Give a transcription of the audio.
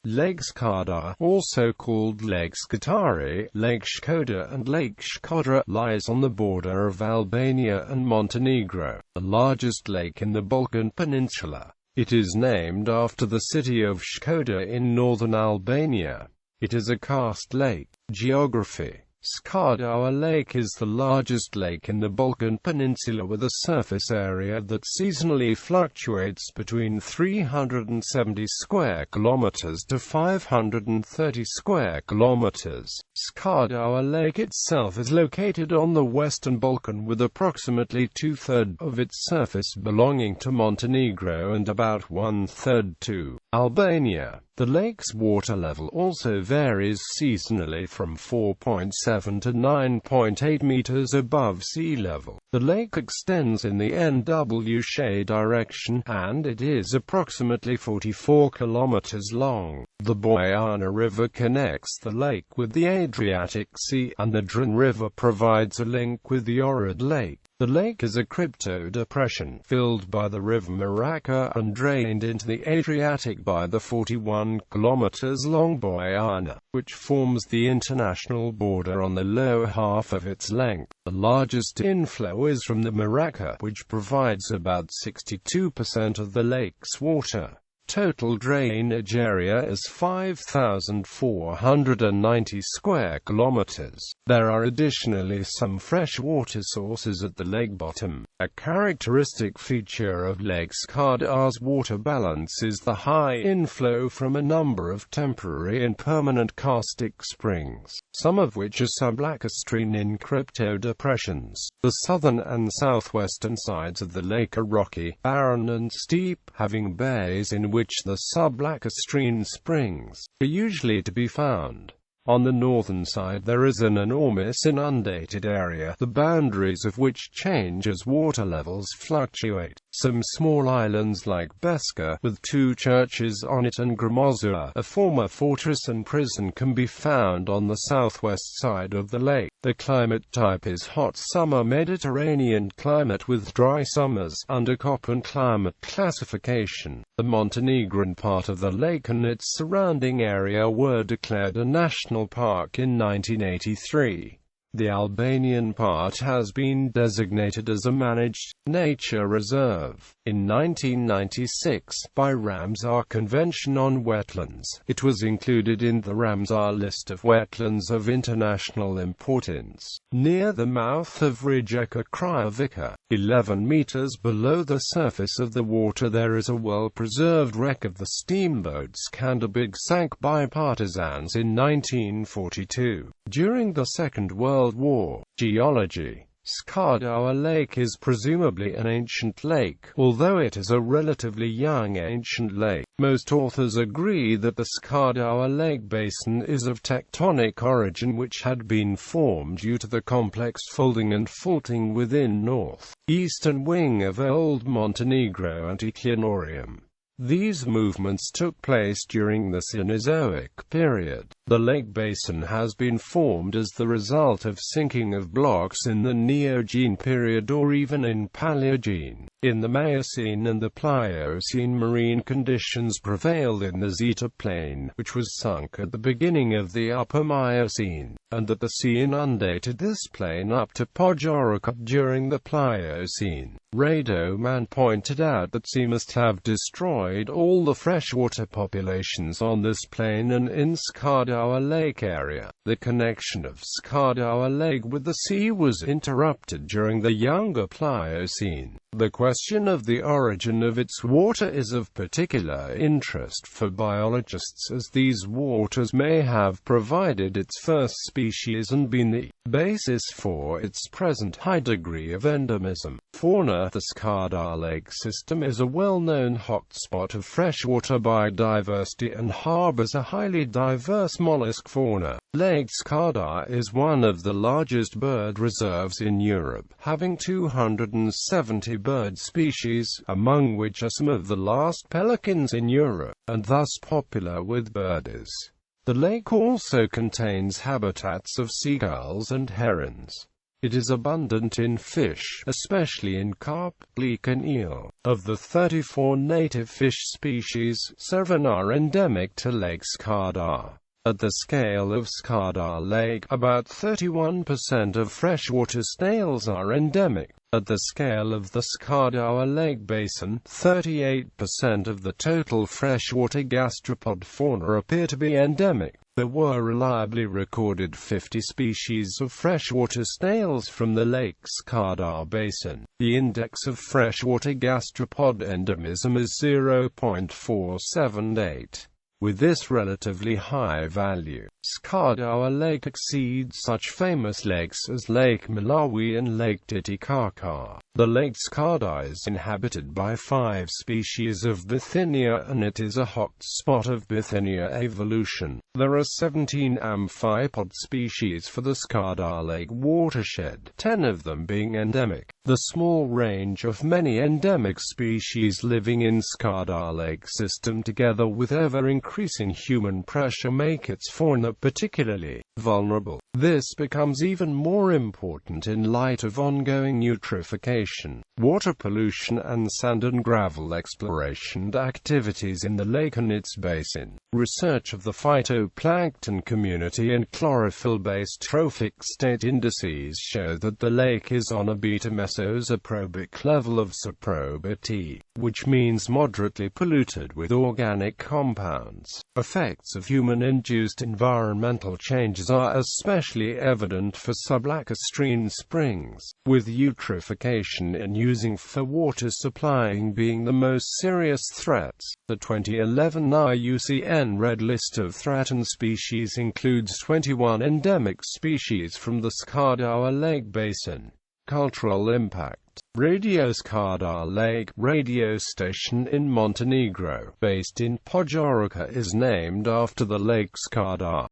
Lake Scadar, also called Lake Scutari, Lake Shkodër and Lake Shkodra, lies on the border of Albania and Montenegro, the largest lake in the Balkan Peninsula. It is named after the city of Shkodër in northern Albania. It is a karst lake. Geography. Skadar Lake is the largest lake in the Balkan Peninsula with a surface area that seasonally fluctuates between 370 square kilometers to 530 square kilometers. Skadar Lake itself is located on the Western Balkan with approximately two-thirds of its surface belonging to Montenegro and about one-third to Albania. The lake's water level also varies seasonally from 4.7 to 9.8 meters above sea level. The lake extends in the NW direction, and it is approximately 44 kilometers long. The Bojana River connects the lake with the Adriatic Sea, and the Drin River provides a link with the Ohrid Lake. The lake is a crypto depression, filled by the river Maraca and drained into the Adriatic by the 41 kilometers long Bojana, which forms the international border on the lower half of its length. The largest inflow is from the Maraca, which provides about 62% of the lake's water. Total drainage area is 5,490 square kilometers. There are additionally some freshwater sources at the lake bottom. A characteristic feature of Lake Scadar's water balance is the high inflow from a number of temporary and permanent karstic springs, some of which are sublacustrine in crypto depressions. The southern and southwestern sides of the lake are rocky, barren and steep, having bays in which the sublacustrine springs are usually to be found. On the northern side there is an enormous inundated area, the boundaries of which change as water levels fluctuate. Some small islands like Beska, with two churches on it, and Gramoza, a former fortress and prison, can be found on the southwest side of the lake. The climate type is hot summer Mediterranean climate with dry summers, under Köppen climate classification. The Montenegrin part of the lake and its surrounding area were declared a national park in 1983. The Albanian part has been designated as a managed nature reserve in 1996 by Ramsar Convention on Wetlands. It was included in the Ramsar list of wetlands of international importance. Near the mouth of Rijeka Krajovica, 11 meters below the surface of the water, there is a well-preserved wreck of the steamboat Skandar, sank by partisans in 1942. During the Second World War. Geology. Skadar Lake is presumably an ancient lake, although it is a relatively young ancient lake. Most authors agree that the Skadar Lake basin is of tectonic origin, which had been formed due to the complex folding and faulting within north-eastern wing of old Montenegro Anticlinorium. These movements took place during the Cenozoic period. The lake basin has been formed as the result of sinking of blocks in the Neogene period or even in Paleogene. In the Miocene and the Pliocene, marine conditions prevailed in the Zeta plain, which was sunk at the beginning of the Upper Miocene, and that the sea inundated this plain up to Podgorica during the Pliocene. Radoman pointed out that sea must have destroyed all the freshwater populations on this plain and in Skadar Lake area. The connection of Skadar Lake with the sea was interrupted during the Younger Pliocene. The question of the origin of its water is of particular interest for biologists, as these waters may have provided its first species and been the basis for its present high degree of endemism. Fauna. The Skadar Lake system is a well-known hotspot of freshwater biodiversity and harbors a highly diverse mollusk fauna. Lake Scutari is one of the largest bird reserves in Europe, having 270 bird species, among which are some of the last pelicans in Europe, and thus popular with birders. The lake also contains habitats of seagulls and herons. It is abundant in fish, especially in carp, leek and eel. Of the 34 native fish species, 7 are endemic to Lake Scutari. At the scale of Skadar Lake, about 31% of freshwater snails are endemic. At the scale of the Shkodër Lake Basin, 38% of the total freshwater gastropod fauna appear to be endemic. There were reliably recorded 50 species of freshwater snails from the Lake Scutari basin. The index of freshwater gastropod endemism is 0.478. With this relatively high value, Skadar Lake exceeds such famous lakes as Lake Malawi and Lake Titicaca. The Lake Scutari is inhabited by 5 species of Bithynia and it is a hot spot of Bithynia evolution. There are 17 amphipod species for the Skadar Lake watershed, 10 of them being endemic. The small range of many endemic species living in Skadar Lake system together with ever-increasing human pressure make its fauna particularly vulnerable. This becomes even more important in light of ongoing eutrophication, water pollution and sand and gravel exploration activities in the lake and its basin. Research of the phytoplankton community and chlorophyll-based trophic state indices show that the lake is on a beta-mesosaprobic level of saprobity, which means moderately polluted with organic compounds. Effects of human-induced environmental changes are especially evident for sublacustrine springs, with eutrophication and using for water supplying being the most serious threats. The 2011 IUCN Red List of Threatened Species includes 21 endemic species from the Skadar Lake Basin. Cultural impact. Radio Skadar Lake radio station in Montenegro, based in Podgorica, is named after the Lake Skadar.